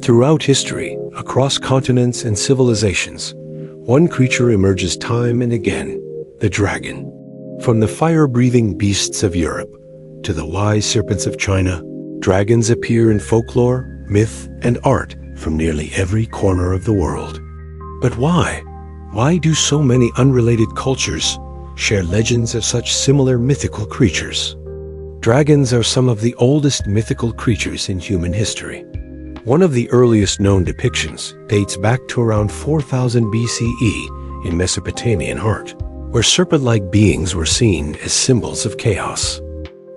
Throughout history, across continents and civilizations, one creature emerges time and again, the dragon. From the fire-breathing beasts of Europe to the wise serpents of China, dragons appear in folklore, myth, and art from nearly every corner of the world. But why? Why do so many unrelated cultures share legends of such similar mythical creatures? Dragons are some of the oldest mythical creatures in human history. One of the earliest known depictions dates back to around 4000 BCE in Mesopotamian art, where serpent-like beings were seen as symbols of chaos.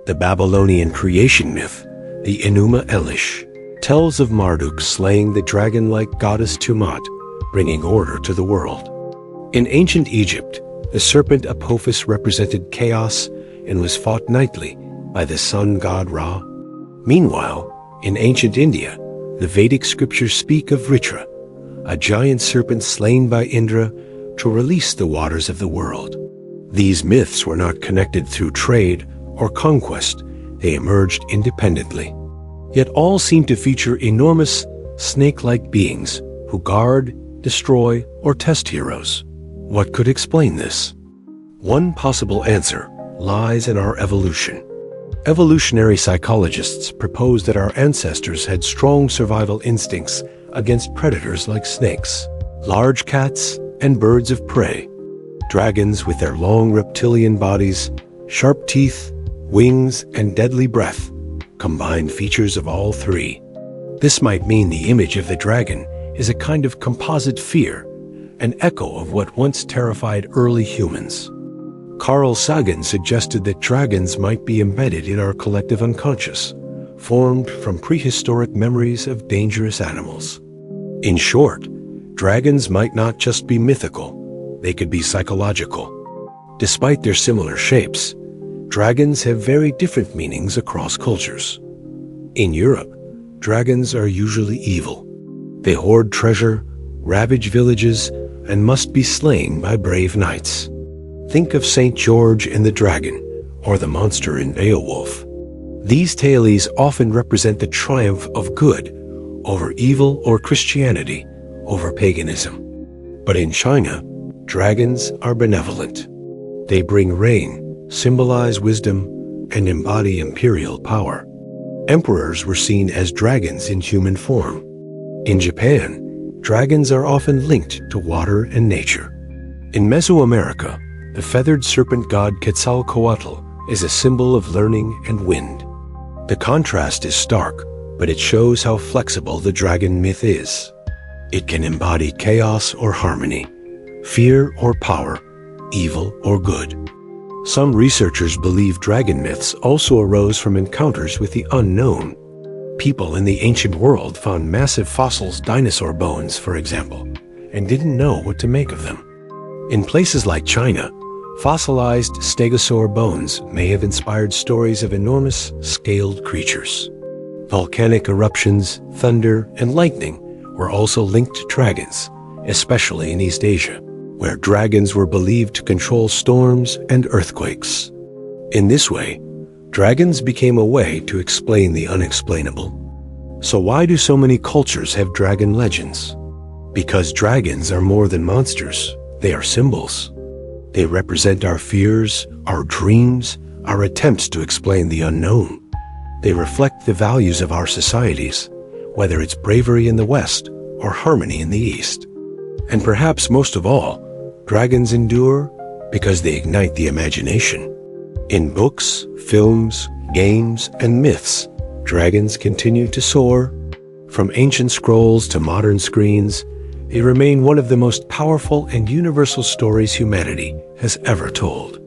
The Babylonian creation myth, the Enuma Elish, tells of Marduk slaying the dragon-like goddess Tiamat, bringing order to the world. In ancient Egypt, the serpent Apophis represented chaos and was fought nightly by the sun god Ra. Meanwhile, in ancient India, the Vedic scriptures speak of Vritra, a giant serpent slain by Indra to release the waters of the world. These myths were not connected through trade or conquest. They emerged independently. Yet all seem to feature enormous, snake-like beings who guard, destroy, or test heroes. What could explain this? One possible answer lies in our evolution. Evolutionary psychologists propose that our ancestors had strong survival instincts against predators like snakes, large cats, and birds of prey. Dragons, with their long reptilian bodies, sharp teeth, wings, and deadly breath, combine features of all three. This might mean the image of the dragon is a kind of composite fear, an echo of what once terrified early humans. Carl Sagan suggested that dragons might be embedded in our collective unconscious, formed from prehistoric memories of dangerous animals. In short, dragons might not just be mythical, they could be psychological. Despite their similar shapes, dragons have very different meanings across cultures. In Europe, dragons are usually evil. They hoard treasure, ravage villages, and must be slain by brave knights. Think of St. George and the Dragon, or the monster in Beowulf. These tales often represent the triumph of good over evil, or Christianity over paganism. But in China, dragons are benevolent. They bring rain, symbolize wisdom, and embody imperial power. Emperors were seen as dragons in human form. In Japan, dragons are often linked to water and nature. In Mesoamerica, the feathered serpent god Quetzalcoatl is a symbol of learning and wind. The contrast is stark, but it shows how flexible the dragon myth is. It can embody chaos or harmony, fear or power, evil or good. Some researchers believe dragon myths also arose from encounters with the unknown. People in the ancient world found massive fossils, dinosaur bones, for example, and didn't know what to make of them. In places like China, fossilized stegosaur bones may have inspired stories of enormous, scaled creatures. Volcanic eruptions, thunder, and lightning were also linked to dragons, especially in East Asia, where dragons were believed to control storms and earthquakes. In this way, dragons became a way to explain the unexplainable. So why do so many cultures have dragon legends? Because dragons are more than monsters, they are symbols. They represent our fears, our dreams, our attempts to explain the unknown. They reflect the values of our societies, whether it's bravery in the West or harmony in the East. And perhaps most of all, dragons endure because they ignite the imagination. In books, films, games, and myths, dragons continue to soar. From ancient scrolls to modern screens, they remain one of the most powerful and universal stories humanity has ever told.